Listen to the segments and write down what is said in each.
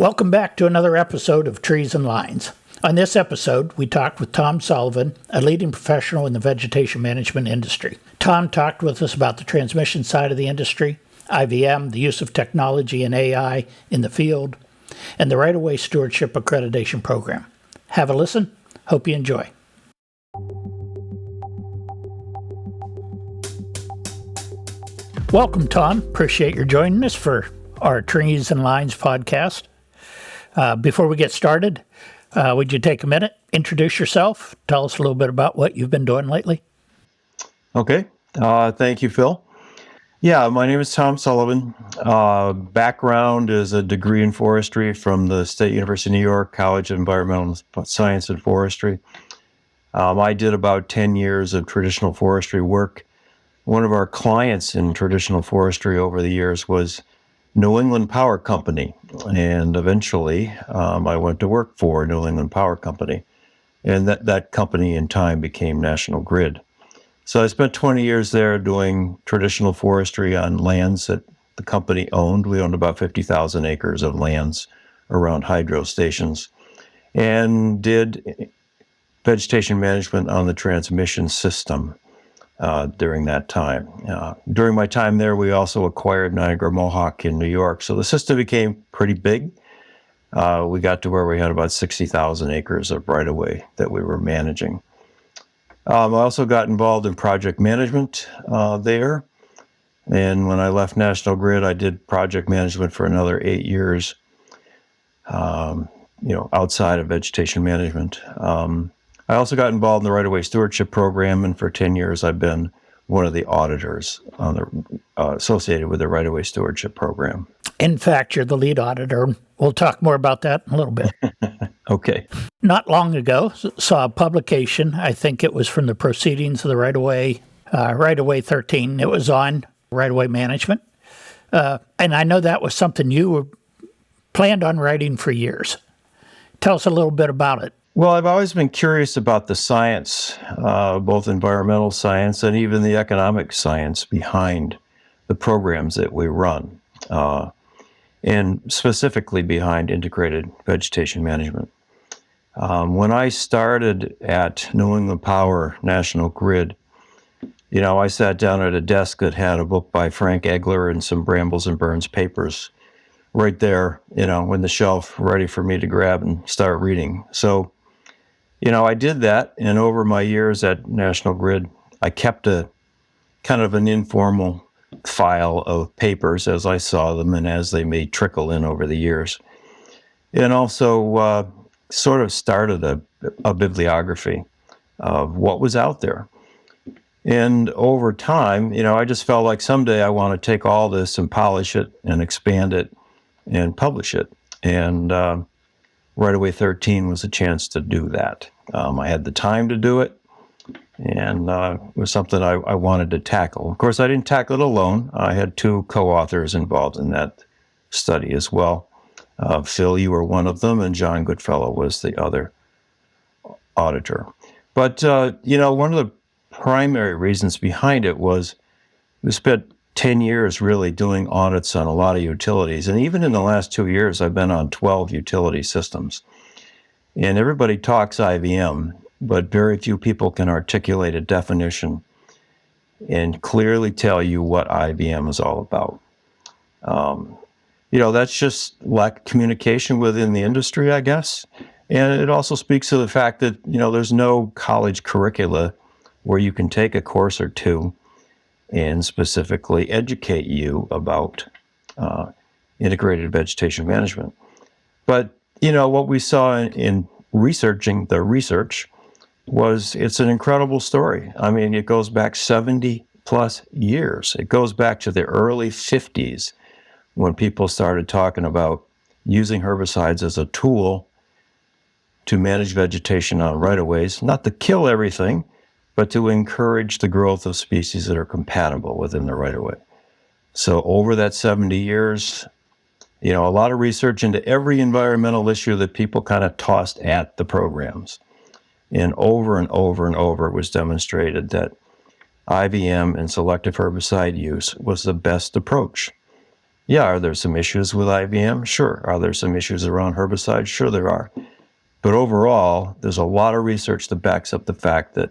Welcome back to another episode of Trees and Lines. On this episode, we talked with Tom Sullivan, a leading professional in the vegetation management industry. Tom talked with us about the transmission side of the industry, IVM, the use of technology and AI in the field, and the RightWay Stewardship accreditation program. Have a listen. Hope you enjoy. Welcome, Tom. Appreciate your joining us for our Trees and Lines podcast. Before we get started, would you take a minute, introduce yourself, tell us a little bit about what you've been doing lately? Okay. Thank you, Phil. Yeah, my name is Tom Sullivan. Background is a degree in forestry from the State University of New York College of Environmental Science and Forestry. I did about 10 years of traditional forestry work. One of our clients in traditional forestry over the years was New England Power Company, and eventually I went to work for New England Power Company, and that company in time became National Grid. So I spent 20 years there doing traditional forestry on lands that the company owned. We owned about 50,000 acres of lands around hydro stations, and did vegetation management on the transmission system during that time. During my time there, we also acquired Niagara Mohawk in New York. So the system became pretty big. We got to where we had about 60,000 acres of right-of-way that we were managing. I also got involved in project management there. And when I left National Grid, I did project management for another 8 years, outside of vegetation management. I also got involved in the RightWay Stewardship program, and for 10 years I've been one of the auditors associated with the RightWay Stewardship program. In fact, you're the lead auditor. We'll talk more about that in a little bit. Okay. Not long ago, saw a publication, I think it was from the Proceedings of the RightWay 13. It was on RightWay management. And I know that was something you were planned on writing for years. Tell us a little bit about it. Well, I've always been curious about the science, both environmental science and even the economic science behind the programs that we run, and specifically behind integrated vegetation management. When I started at New England Power National Grid, I sat down at a desk that had a book by Frank Egler and some Brambles and Burns papers right there, in the shelf, ready for me to grab and start reading. So, I did that, and over my years at National Grid, I kept a kind of an informal file of papers as I saw them and as they may trickle in over the years. And also sort of started a bibliography of what was out there. And over time, I just felt like someday I want to take all this and polish it and expand it and publish it. And RightWay 13 was a chance to do that. I had the time to do it, and it was something I wanted to tackle. Of course, I didn't tackle it alone. I had two co-authors involved in that study as well. Phil, you were one of them, and John Goodfellow was the other auditor. But, one of the primary reasons behind it was we spent 10 years really doing audits on a lot of utilities. And even in the last 2 years, I've been on 12 utility systems. And everybody talks IVM, but very few people can articulate a definition and clearly tell you what IVM is all about. That's just lack of communication within the industry, I guess. And it also speaks to the fact that, there's no college curricula where you can take a course or two and specifically educate you about integrated vegetation management. But, what we saw in researching the research was it's an incredible story. I mean, it goes back 70 plus years. It goes back to the early 50s when people started talking about using herbicides as a tool to manage vegetation on right-of-ways, not to kill everything, but to encourage the growth of species that are compatible within the right-of-way. So over that 70 years, a lot of research into every environmental issue that people kind of tossed at the programs. And over and over and over it was demonstrated that IVM and selective herbicide use was the best approach. Yeah, are there some issues with IVM? Sure. Are there some issues around herbicides? Sure there are. But overall, there's a lot of research that backs up the fact that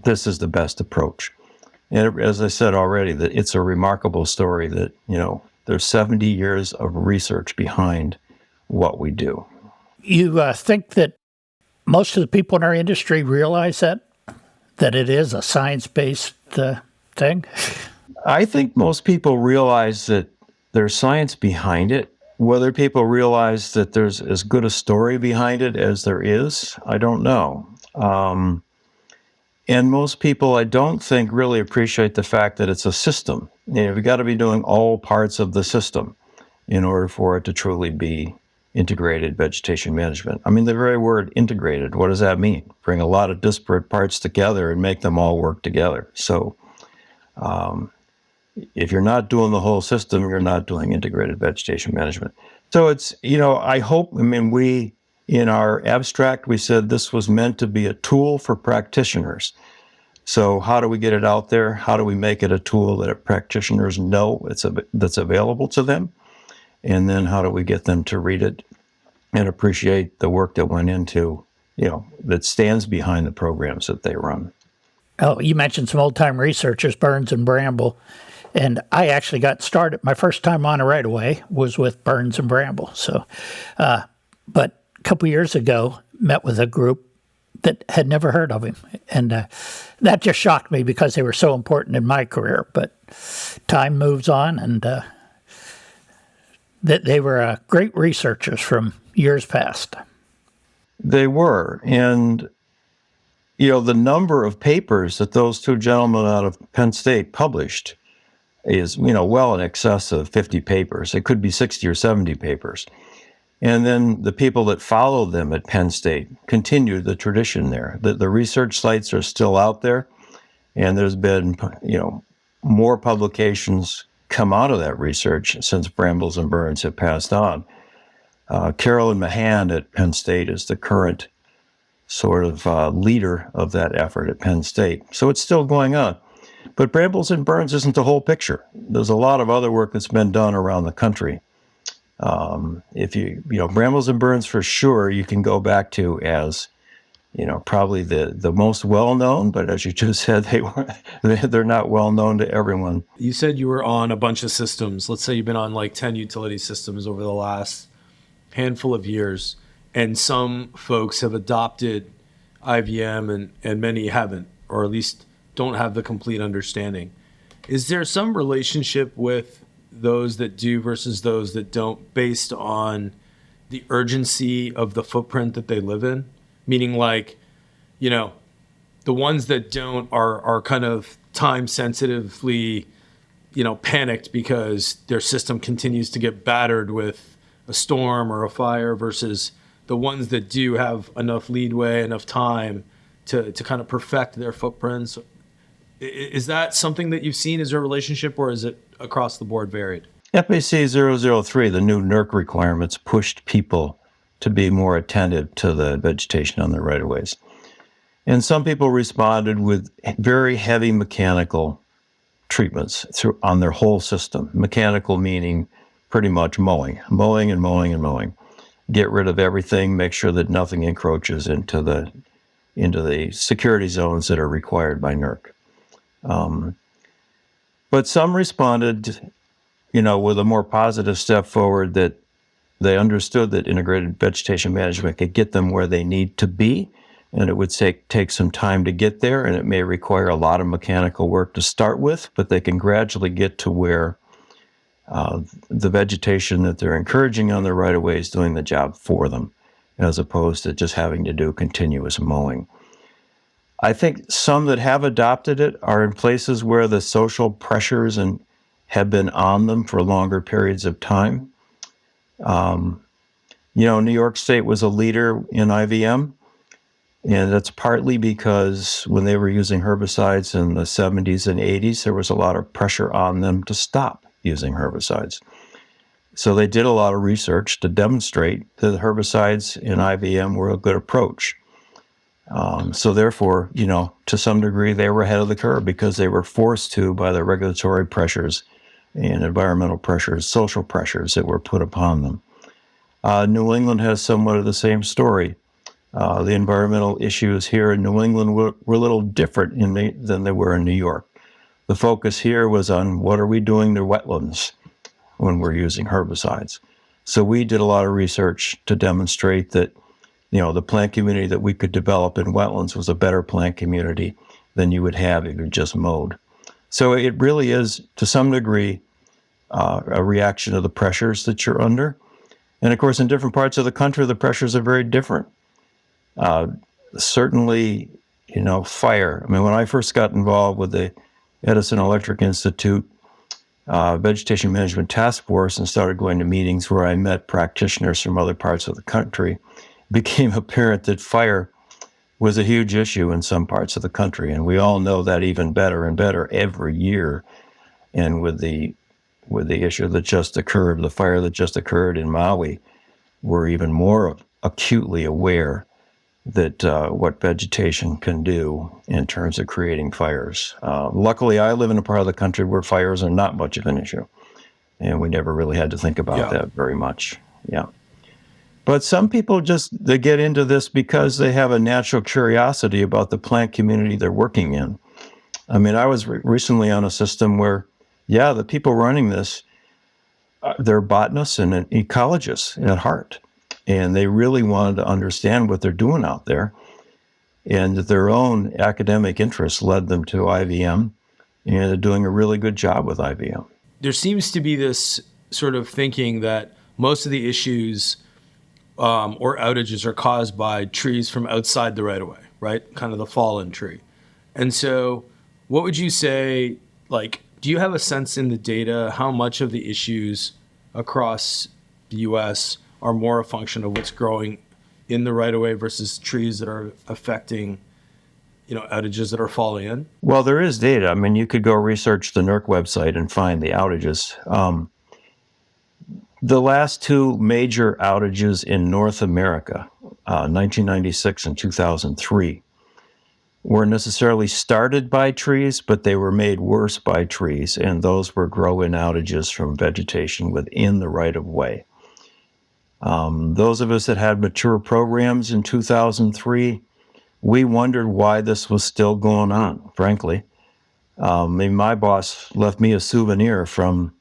this is the best approach. And as I said already, that it's a remarkable story that, there's 70 years of research behind what we do. You think that most of the people in our industry realize that it is a science-based thing? I think most people realize that there's science behind it. Whether people realize that there's as good a story behind it as there is, I don't know. And most people, I don't think, really appreciate the fact that it's a system. You've got to be doing all parts of the system in order for it to truly be integrated vegetation management. I mean, the very word integrated, what does that mean? Bring a lot of disparate parts together and make them all work together. So if you're not doing the whole system, you're not doing integrated vegetation management. So it's, we, in our abstract, we said this was meant to be a tool for practitioners. So how do we get it out there? How do we make it a tool that practitioners know that's available to them? And then how do we get them to read it and appreciate the work that went into, that stands behind the programs that they run? Oh, you mentioned some old-time researchers, Burns and Bramble. And I actually got started. My first time on a RightWay was with Burns and Bramble. So, but a couple years ago, met with a group that had never heard of him. And that just shocked me because they were so important in my career. But time moves on, and that they were great researchers from years past. They were. And, the number of papers that those two gentlemen out of Penn State published is, well in excess of 50 papers. It could be 60 or 70 papers. And then the people that followed them at Penn State continued the tradition there. The research sites are still out there, and there's been, more publications come out of that research since Brambles and Burns have passed on. Carolyn Mahan at Penn State is the current sort of leader of that effort at Penn State. So it's still going on. But Brambles and Burns isn't the whole picture. There's a lot of other work that's been done around the country. If Brambles and Burns for sure, you can go back to as, probably the most well-known, but as you just said, they're not well-known to everyone. You said you were on a bunch of systems. Let's say you've been on like 10 utility systems over the last handful of years, and some folks have adopted IVM and many haven't, or at least don't have the complete understanding. Is there some relationship with those that do versus those that don't based on the urgency of the footprint that they live in? Meaning like, the ones that don't are kind of time sensitively, panicked because their system continues to get battered with a storm or a fire versus the ones that do have enough leadway, enough time to kind of perfect their footprints. Is that something that you've seen? Is there a relationship, or is it across the board varied? FAC 003, the new NERC requirements, pushed people to be more attentive to the vegetation on their right-of-ways. And some people responded with very heavy mechanical treatments on their whole system. Mechanical meaning pretty much mowing. Get rid of everything, make sure that nothing encroaches into the security zones that are required by NERC. But some responded, with a more positive step forward, that they understood that integrated vegetation management could get them where they need to be, and it would take some time to get there, and it may require a lot of mechanical work to start with, but they can gradually get to where the vegetation that they're encouraging on their right-of-way is doing the job for them, as opposed to just having to do continuous mowing. I think some that have adopted it are in places where the social pressures have been on them for longer periods of time. New York State was a leader in IVM, and that's partly because when they were using herbicides in the 70s and 80s, there was a lot of pressure on them to stop using herbicides. So they did a lot of research to demonstrate that herbicides in IVM were a good approach. So therefore, to some degree, they were ahead of the curve because they were forced to by the regulatory pressures and environmental pressures, social pressures that were put upon them. New England has somewhat of the same story. The environmental issues here in New England were a little different than they were in New York. The focus here was on what are we doing to wetlands when we're using herbicides. So we did a lot of research to demonstrate that, the plant community that we could develop in wetlands was a better plant community than you would have if you just mowed. So it really is, to some degree, a reaction to the pressures that you're under. And of course, in different parts of the country, the pressures are very different. Certainly, fire. I mean, when I first got involved with the Edison Electric Institute Vegetation Management Task Force and started going to meetings where I met practitioners from other parts of the country, it became apparent that fire was a huge issue in some parts of the country. And we all know that even better and better every year. And with the issue that just occurred, the fire that just occurred in Maui, we're even more acutely aware that what vegetation can do in terms of creating fires. Luckily, I live in a part of the country where fires are not much of an issue, and we never really had to think about that very much. Yeah. But some people they get into this because they have a natural curiosity about the plant community they're working in. I mean, I was recently on a system where, the people running this, they're botanists and ecologists at heart. And they really wanted to understand what they're doing out there. And their own academic interests led them to IVM, and they're doing a really good job with IVM. There seems to be this sort of thinking that most of the issues or outages are caused by trees from outside the right-of-way, right? Kind of the fallen tree. And so what would you say, do you have a sense in the data how much of the issues across the U.S. are more a function of what's growing in the right-of-way versus trees that are affecting, outages that are falling in? Well, there is data. I mean, you could go research the NERC website and find the outages. The last two major outages in North America, 1996 and 2003, weren't necessarily started by trees, but they were made worse by trees, and those were grow-in outages from vegetation within the right-of-way. Those of us that had mature programs in 2003, we wondered why this was still going on, frankly. My boss left me a souvenir from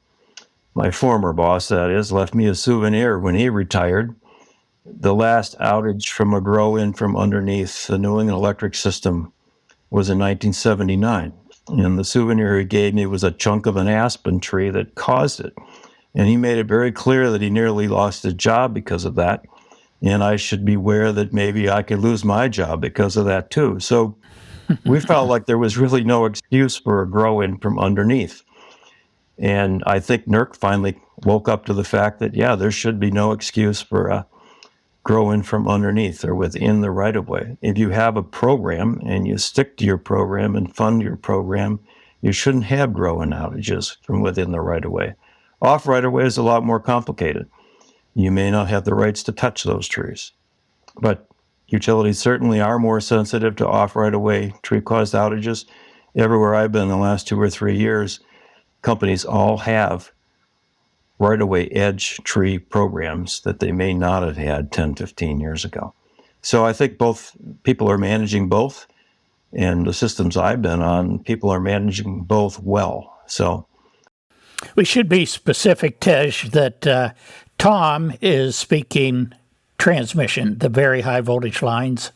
my former boss, that is, left me a souvenir when he retired. The last outage from a grow-in from underneath the New England electric system was in 1979. And the souvenir he gave me was a chunk of an aspen tree that caused it. And he made it very clear that he nearly lost his job because of that. And I should beware that maybe I could lose my job because of that too. So we felt like there was really no excuse for a grow-in from underneath. And I think NERC finally woke up to the fact that, there should be no excuse for a grow-in from underneath or within the right-of-way. If you have a program and you stick to your program and fund your program, you shouldn't have grow-in outages from within the right-of-way. Off right-of-way is a lot more complicated. You may not have the rights to touch those trees. But utilities certainly are more sensitive to off right-of-way tree-caused outages. Everywhere I've been in the last 2 or 3 years, companies all have right-of-way edge tree programs that they may not have had 10, 15 years ago. So I think both people are managing both, and the systems I've been on, people are managing both well. So we should be specific, Tej, that Tom is speaking transmission, the very high voltage lines.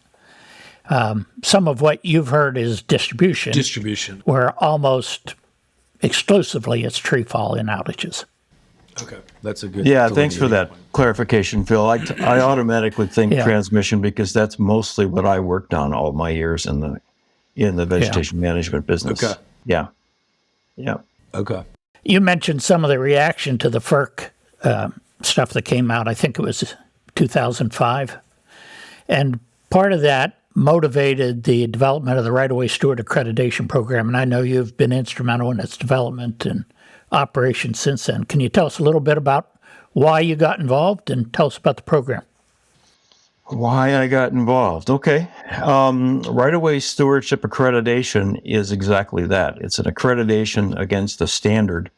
Some of what you've heard is distribution. Distribution. Where almost exclusively it's tree fall in outages. Okay, that's a good. Yeah, thanks for that clarification, Phil. I automatically think Yeah. transmission because that's mostly what I worked on all my years in the vegetation management business. Okay. Yeah. Okay. You mentioned some of the reaction to the FERC stuff that came out. I think it was 2005. And part of that motivated the development of the RightWay Steward accreditation program. And I know you've been instrumental in its development and operation since then. Can you tell us a little bit about why you got involved and tell us about the program? Why I got involved. Okay. RightWay Stewardship accreditation is exactly that. It's an accreditation against a standard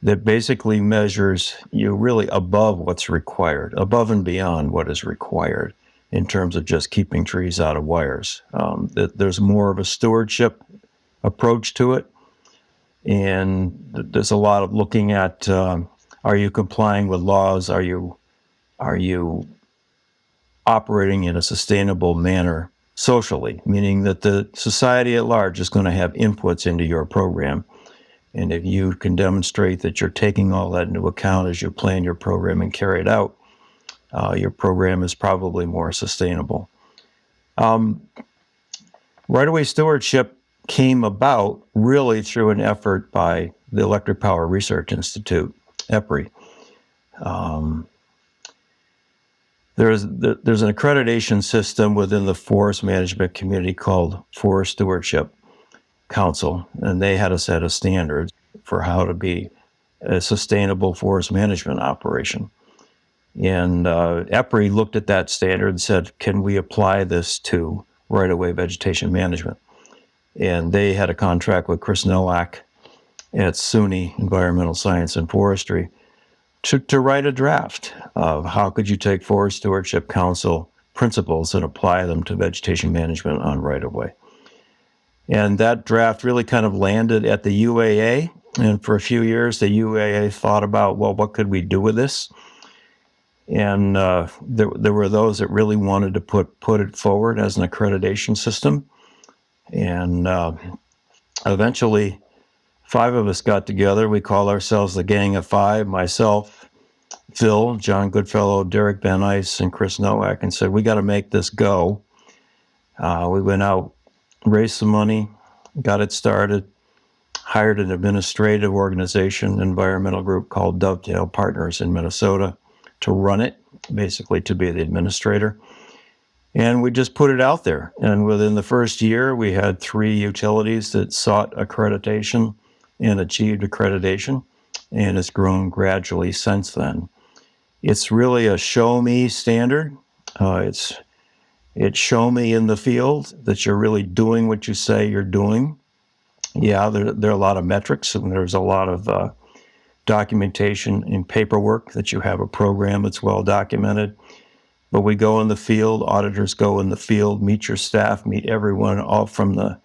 that basically measures you really above what's required, above and beyond what is required in terms of just keeping trees out of wires. There's more of a stewardship approach to it, and there's a lot of looking at, are you complying with laws? Are you operating in a sustainable manner socially, meaning that the society at large is going to have inputs into your program. And if you can demonstrate that you're taking all that into account as you plan your program and carry it out, your program is probably more sustainable. RightWay Stewardship came about really through an effort by the Electric Power Research Institute, EPRI. There's an accreditation system within the forest management community called Forest Stewardship Council, and they had a set of standards for how to be a sustainable forest management operation. And EPRI looked at that standard and said, can we apply this to right-of-way vegetation management? And they had a contract with Chris Nowak at SUNY Environmental Science and Forestry to write a draft of how could you take Forest Stewardship Council principles and apply them to vegetation management on right-of-way. And that draft really kind of landed at the UAA. And for a few years, the UAA thought about, well, what could we do with this? And there were those that really wanted to put it forward as an accreditation system. And eventually, 5 of us got together. We call ourselves the Gang of 5, myself, Phil, John Goodfellow, Derek Van Ice, and Chris Nowak, and said, we got to make this go. We went out, raised some money, got it started, hired an administrative organization, environmental group called Dovetail Partners in Minnesota to run it, basically to be the administrator. And we just put it out there. And within the first year, we had 3 utilities that sought accreditation and achieved accreditation, and it's grown gradually since then. It's really a show me standard. It's show me in the field that you're really doing what you say you're doing. Yeah, there are a lot of metrics, and there's a lot of documentation and paperwork that you have a program that's well documented. But we go in the field, auditors go in the field, meet your staff, meet everyone, all from the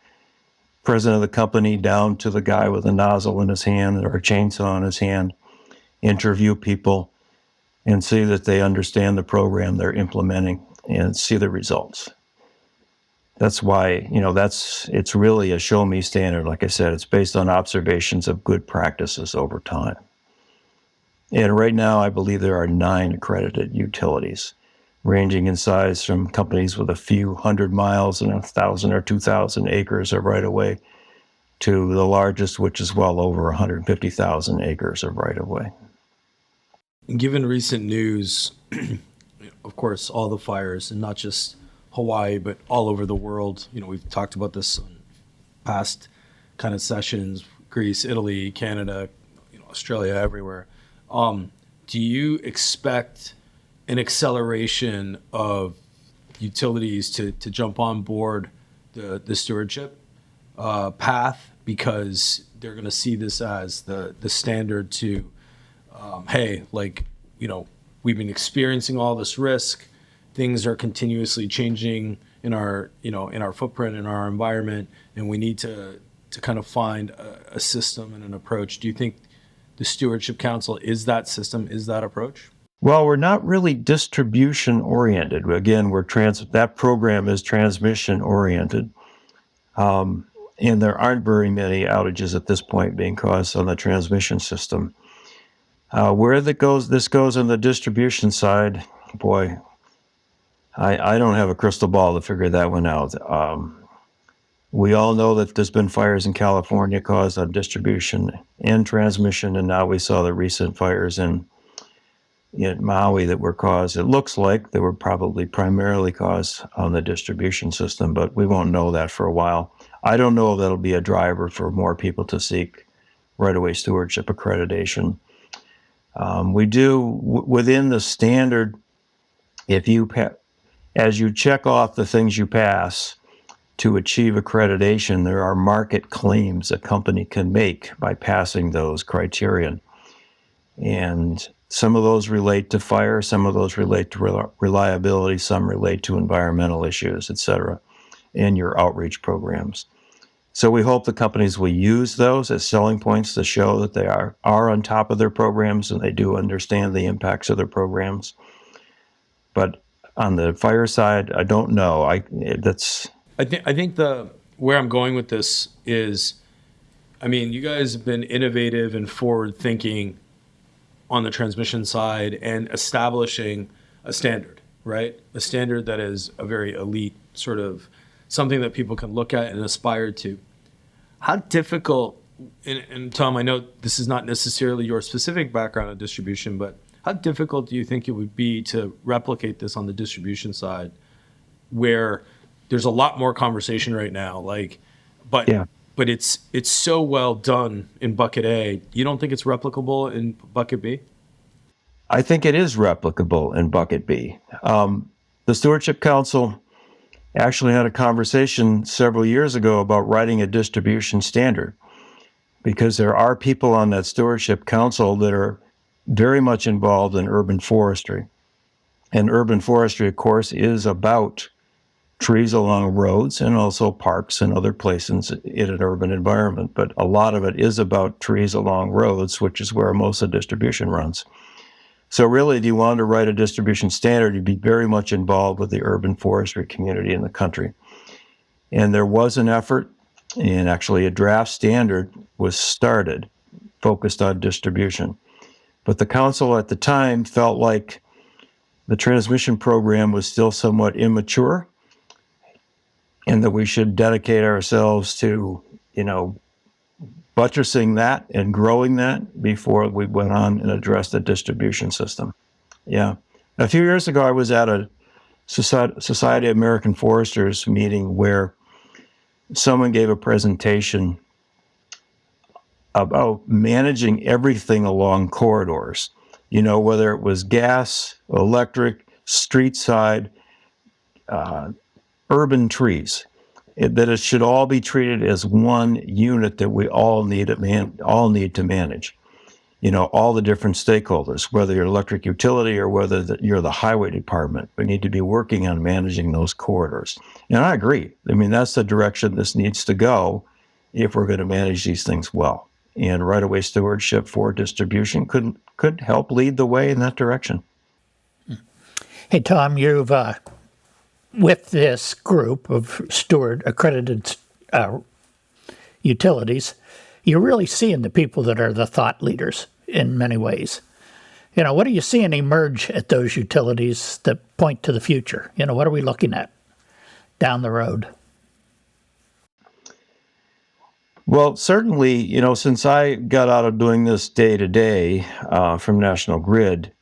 president of the company down to the guy with a nozzle in his hand or a chainsaw in his hand, interview people and see that they understand the program they're implementing and see the results. That's why, it's really a show me standard. Like I said, it's based on observations of good practices over time. And right now, I believe there are 9 accredited utilities, ranging in size from companies with a few 100 miles and 1,000 or 2,000 acres of right-of-way to the largest, which is well over 150,000 acres of right-of-way. Given recent news, of course, all the fires, and not just Hawaii, but all over the world. We've talked about this on past kind of sessions, Greece, Italy, Canada, Australia, everywhere. Do you expect an acceleration of utilities to jump on board the stewardship path because they're going to see this as the standard to, we've been experiencing all this risk. Things are continuously changing in our footprint, in our environment, and we need to kind of find a system and an approach. Do you think the Stewardship Council is that system, is that approach? Well, we're not really distribution oriented. Again, that program is transmission oriented. And there aren't very many outages at this point being caused on the transmission system. Where this goes on the distribution side, boy, I don't have a crystal ball to figure that one out. We all know that there's been fires in California caused on distribution and transmission, and now we saw the recent fires in Maui that were caused. It looks like they were probably primarily caused on the distribution system, but we won't know that for a while. I don't know if that'll be a driver for more people to seek right-of-way stewardship accreditation. We do, within the standard, as you check off the things you pass to achieve accreditation, there are market claims a company can make by passing those criterion. And some of those relate to fire, some of those relate to reliability, some relate to environmental issues, et cetera, in your outreach programs. So we hope the companies will use those as selling points to show that they are on top of their programs and they do understand the impacts of their programs. But on the fire side, I don't know. I think where I'm going with this is, I mean, you guys have been innovative and forward thinking on the transmission side and establishing a standard, right? A standard that is a very elite sort of something that people can look at and aspire to. How difficult, and Tom, I know this is not necessarily your specific background in distribution, but how difficult do you think it would be to replicate this on the distribution side, where there's a lot more conversation right now, but it's so well done in bucket A. You don't think it's replicable in bucket B? I think it is replicable in bucket B. The Stewardship Council actually had a conversation several years ago about writing a distribution standard, because there are people on that Stewardship Council that are very much involved in urban forestry. And urban forestry, of course, is about trees along roads and also parks and other places in an urban environment. But a lot of it is about trees along roads, which is where most of the distribution runs. So really, if you wanted to write a distribution standard, you'd be very much involved with the urban forestry community in the country. And there was an effort, and actually a draft standard was started focused on distribution. But the council at the time felt like the transmission program was still somewhat immature and that we should dedicate ourselves to, buttressing that and growing that before we went on and addressed the distribution system. Yeah. A few years ago, I was at a Society of American Foresters meeting where someone gave a presentation about managing everything along corridors, whether it was gas, electric, street side, urban trees, that it should all be treated as one unit that we all need to manage. All the different stakeholders, whether you're electric utility or whether you're the highway department, we need to be working on managing those corridors. And I agree. I mean, that's the direction this needs to go if we're going to manage these things well. And right-of-way stewardship for distribution could help lead the way in that direction. Hey, Tom, you've with this group of accredited utilities, you're really seeing the people that are the thought leaders in many ways. What are you seeing emerge at those utilities that point to the future? What are we looking at down the road? Well, certainly, since I got out of doing this day to day from National Grid,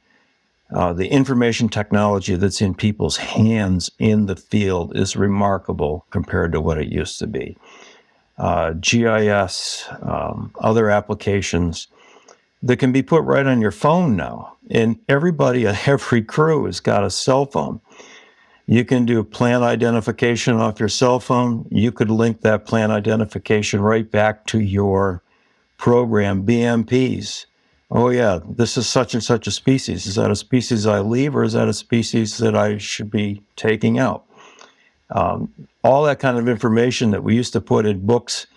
the information technology that's in people's hands in the field is remarkable compared to what it used to be. GIS, other applications that can be put right on your phone now. And everybody at every crew has got a cell phone. You can do plant identification off your cell phone. You could link that plant identification right back to your program BMPs. Oh yeah, this is such and such a species. Is that a species I leave, or is that a species that I should be taking out? All that kind of information that we used to put in books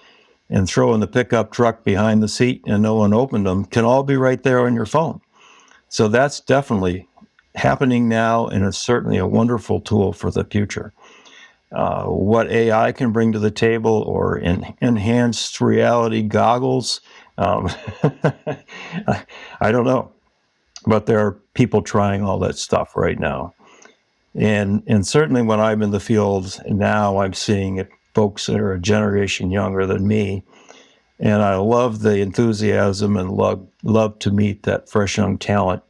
and throw in the pickup truck behind the seat and no one opened them can all be right there on your phone. So that's definitely happening now, and it's certainly a wonderful tool for the future. What AI can bring to the table, or enhanced reality goggles, I don't know. But there are people trying all that stuff right now. And certainly when I'm in the field now, I'm seeing it, folks that are a generation younger than me. And I love the enthusiasm and love to meet that fresh young talent.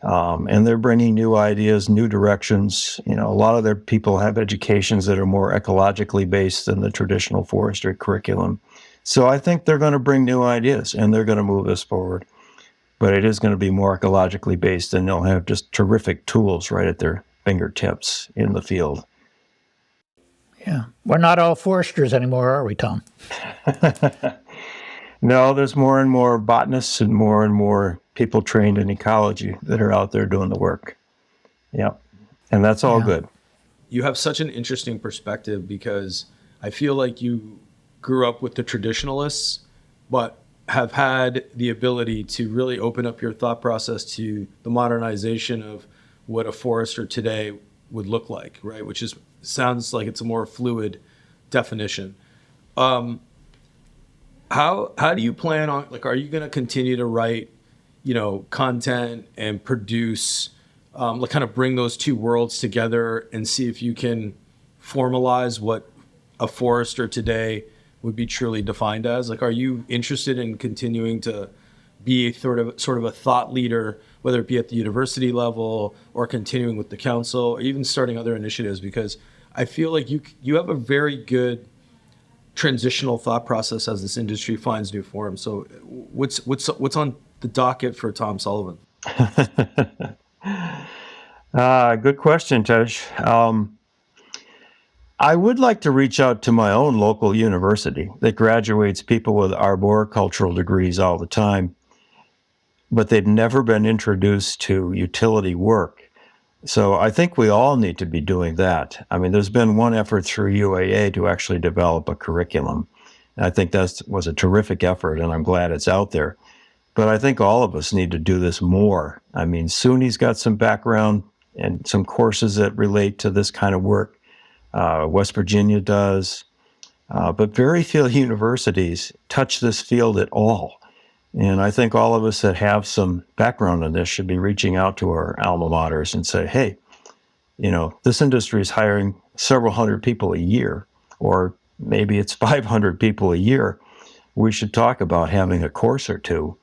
And they're bringing new ideas, new directions. A lot of their people have educations that are more ecologically based than the traditional forestry curriculum. So I think they're going to bring new ideas and they're going to move us forward. But it is going to be more ecologically based, and they'll have just terrific tools right at their fingertips in the field. Yeah. We're not all foresters anymore, are we, Tom? No, there's more and more botanists and more people trained in ecology that are out there doing the work. Yeah. And that's all good. You have such an interesting perspective because I feel like you grew up with the traditionalists, but have had the ability to really open up your thought process to the modernization of what a forester today would look like, right? Which is sounds like it's a more fluid definition. How do you plan on, like, are you going to continue to write, content and produce, like kind of bring those two worlds together and see if you can formalize what a forester today would be truly defined as? Like, are you interested in continuing to be sort of a thought leader, whether it be at the university level or continuing with the council or even starting other initiatives? Because I feel like you have a very good transitional thought process as this industry finds new forms. So what's on the docket for Tom Sullivan? Good question, Tej. I would like to reach out to my own local university that graduates people with arboricultural degrees all the time, but they've never been introduced to utility work. So I think we all need to be doing that. I mean, there's been one effort through UAA to actually develop a curriculum. I think that was a terrific effort, and I'm glad it's out there. But I think all of us need to do this more. I mean, SUNY's got some background and some courses that relate to this kind of work. West Virginia does, but very few universities touch this field at all. And I think all of us that have some background in this should be reaching out to our alma maters and say, hey, this industry is hiring several hundred people a year, or maybe it's 500 people a year. We should talk about having a course or two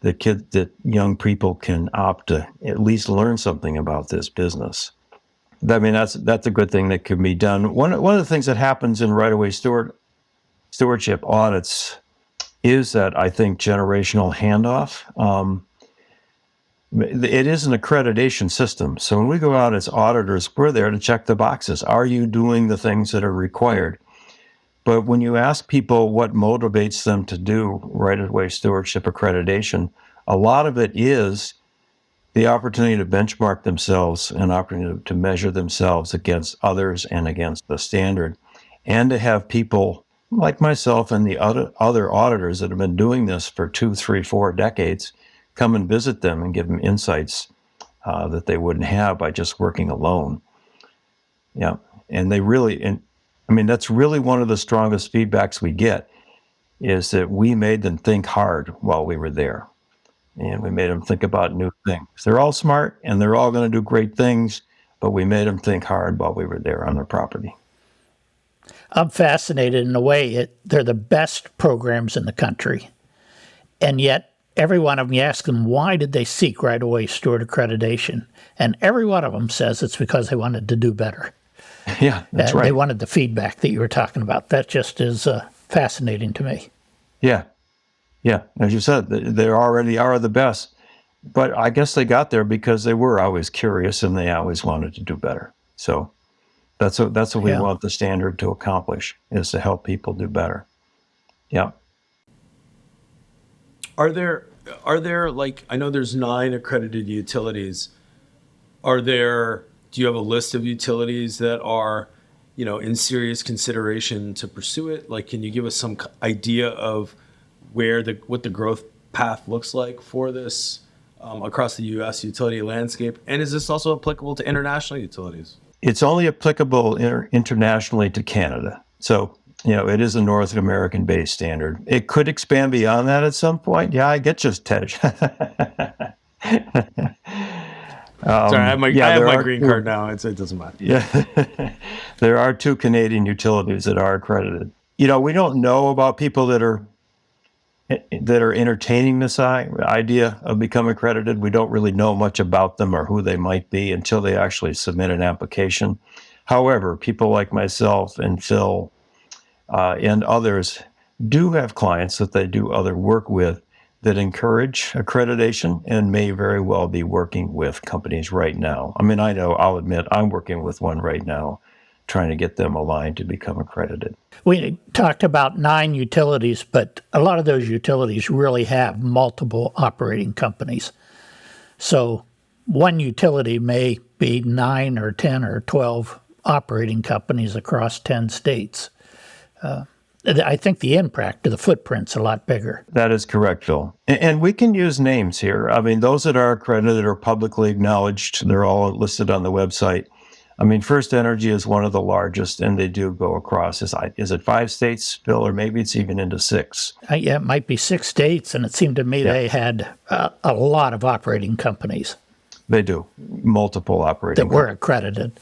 that young people can opt to at least learn something about this business. I mean, that's a good thing that can be done. One of the things that happens in RightWay stewardship audits is that, I think, generational handoff. It is an accreditation system. So when we go out as auditors, we're there to check the boxes. Are you doing the things that are required? But when you ask people what motivates them to do RightWay stewardship accreditation, a lot of it is the opportunity to benchmark themselves and opportunity to measure themselves against others and against the standard, and to have people like myself and the other auditors that have been doing this for 2, 3, 4 decades come and visit them and give them insights that they wouldn't have by just working alone. Yeah, and that's really one of the strongest feedbacks we get, is that we made them think hard while we were there. And we made them think about new things. They're all smart and they're all going to do great things, but we made them think hard while we were there on their property. I'm fascinated in a way. They're the best programs in the country. And yet, every one of them, you ask them, why did they seek RightWay Steward accreditation? And every one of them says it's because they wanted to do better. Yeah, that's right. They wanted the feedback that you were talking about. That just is fascinating to me. Yeah. Yeah, as you said, they already are the best. But I guess they got there because they were always curious and they always wanted to do better. So that's what we want the standard to accomplish, is to help people do better. Yeah. Are there like, I know there's 9 accredited utilities. Do you have a list of utilities that are, in serious consideration to pursue it? Like, can you give us some idea of what the growth path looks like for this across the U.S. utility landscape? And is this also applicable to international utilities? It's only applicable internationally to Canada. So, it is a North American-based standard. It could expand beyond that at some point. Yeah, I get you, Tej. Sorry, I have my green card now. It doesn't matter. Yeah, there are 2 Canadian utilities that are accredited. We don't know about people that are entertaining this idea of becoming accredited. We don't really know much about them or who they might be until they actually submit an application. However, people like myself and Phil and others do have clients that they do other work with that encourage accreditation and may very well be working with companies right now. I mean, I'll admit I'm working with one right now trying to get them aligned to become accredited. We talked about 9 utilities, but a lot of those utilities really have multiple operating companies. So one utility may be 9 or 10 or 12 operating companies across 10 states. I think the impact of the footprint's a lot bigger. That is correct, Phil. And we can use names here. I mean, those that are accredited are publicly acknowledged. They're all listed on the website. I mean, First Energy is one of the largest, and they do go across. Is it 5 states, Phil, or maybe it's even into 6? Yeah, it might be 6 states, and it seemed to me they had a lot of operating companies. They do. Multiple operating that were accredited.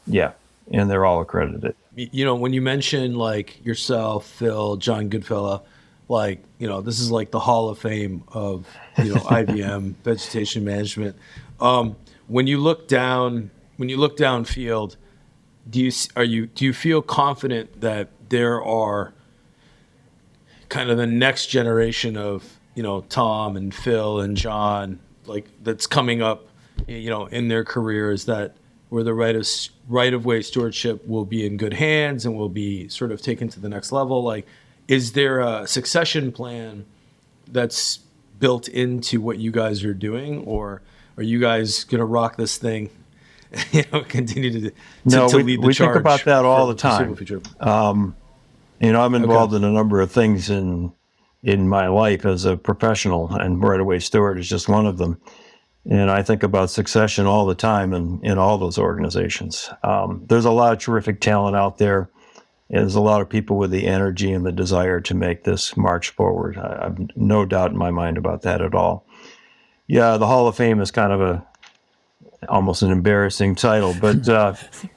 Yeah, and they're all accredited. You know, when you mention like yourself, Phil, John Goodfellow, like, you know, this is like the Hall of Fame of, you know, IVM, vegetation management. When you look downfield, do you feel confident that there are kind of the next generation of, you know, Tom and Phil and John, like that's coming up, you know, in their careers, that where the right-of-way stewardship will be in good hands and will be sort of taken to the next level? Like, is there a succession plan that's built into what you guys are doing, or are you guys going to rock this thing, you know, continue to lead the charge? We think about that all the time. You know, I'm involved in a number of things in my life as a professional, and right-of-way steward is just one of them. And I think about succession all the time in all those organizations. There's a lot of terrific talent out there. There's a lot of people with the energy and the desire to make this march forward. I have no doubt in my mind about that at all. Yeah, the Hall of Fame is kind of almost an embarrassing title, but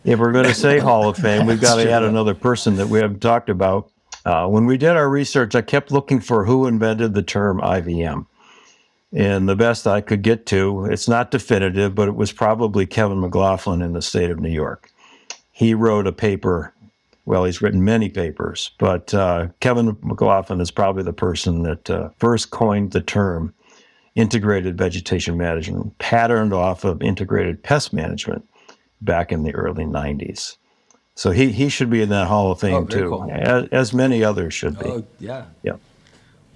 if we're going to say Hall of Fame, we've got to add another person that we haven't talked about. When we did our research, I kept looking for who invented the term IVM. And the best I could get to, it's not definitive, but it was probably Kevin McLaughlin in the state of New York. He wrote a paper. Well, he's written many papers, but Kevin McLaughlin is probably the person that first coined the term integrated vegetation management, patterned off of integrated pest management back in the early 90s. So he should be in that Hall of Fame too, cool. as many others should be. Oh, yeah. Yeah.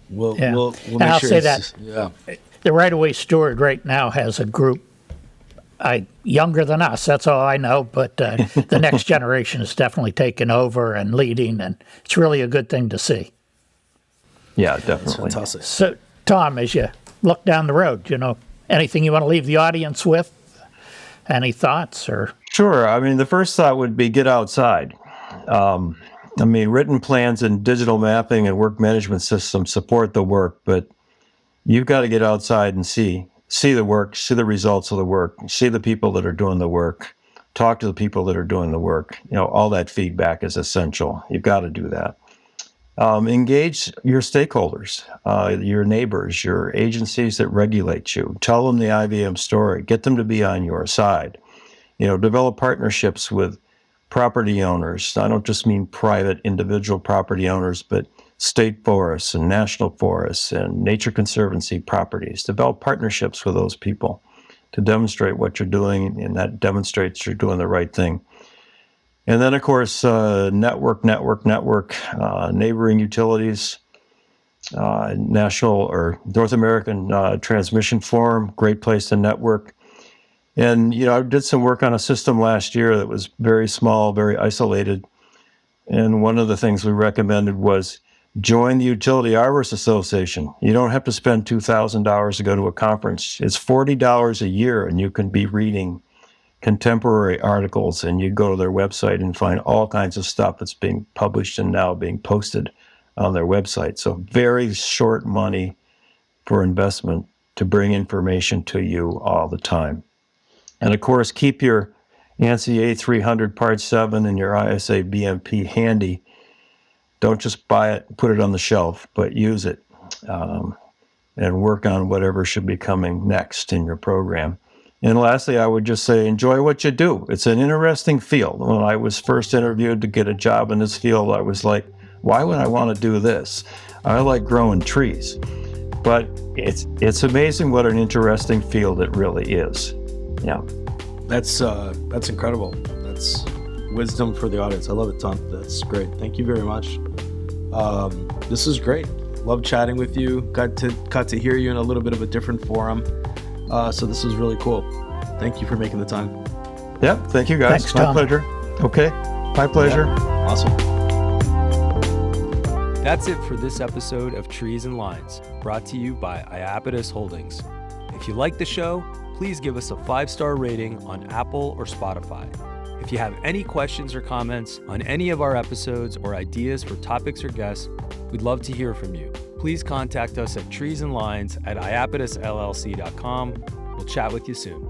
We'll make I'll sure say that the right-of-way steward right now has a group younger than us, that's all I know, but the next generation is definitely taking over and leading, and it's really a good thing to see. Yeah, definitely. That's fantastic. So, Tom, as you look down the road, you know, anything you want to leave the audience with? Any thoughts? Or Sure. I mean, the first thought would be get outside. I mean, written plans and digital mapping and work management systems support the work, but you've got to get outside and see the work, see the results of the work, see the people that are doing the work, talk to the people that are doing the work. You know, all that feedback is essential. You've got to do that. Engage your stakeholders, your neighbors, your agencies that regulate you. Tell them the IVM story. Get them to be on your side. You know, develop partnerships with property owners. I don't just mean private individual property owners, but state forests and national forests and nature conservancy properties. Develop partnerships with those people to demonstrate what you're doing, and that demonstrates you're doing the right thing. And then, of course, network, neighboring utilities, National or North American Transmission Forum, great place to network. And, you know, I did some work on a system last year that was very small, very isolated. And one of the things we recommended was join the Utility Arborists Association. You don't have to spend $2,000 to go to a conference. It's $40 a year, and you can be reading contemporary articles, and you go to their website and find all kinds of stuff that's being published and now being posted on their website. So very short money for investment to bring information to you all the time. And of course, keep your ANSI A300 Part 7 and your ISA BMP handy. Don't just buy it, put it on the shelf, but use it and work on whatever should be coming next in your program. And lastly, I would just say, enjoy what you do. It's an interesting field. When I was first interviewed to get a job in this field, I was like, why would I want to do this? I like growing trees. But it's amazing what an interesting field it really is. Yeah. That's incredible. That's wisdom for the audience. I love it, Tom. That's great. Thank you very much. This is great. Love chatting with you. Got to hear you in a little bit of a different forum. So this was really cool. Thank you for making the time. Yeah, thank you guys. Thanks, My Tom. pleasure. Okay, my pleasure. Yeah. Awesome. That's it for this episode of Trees and Lines, brought to you by Iapetus Holdings. If you like the show, please give us a 5-star rating on Apple or Spotify. If you have any questions or comments on any of our episodes or ideas for topics or guests, we'd love to hear from you. Please contact us at treesandlines@iapetusllc.com. We'll chat with you soon.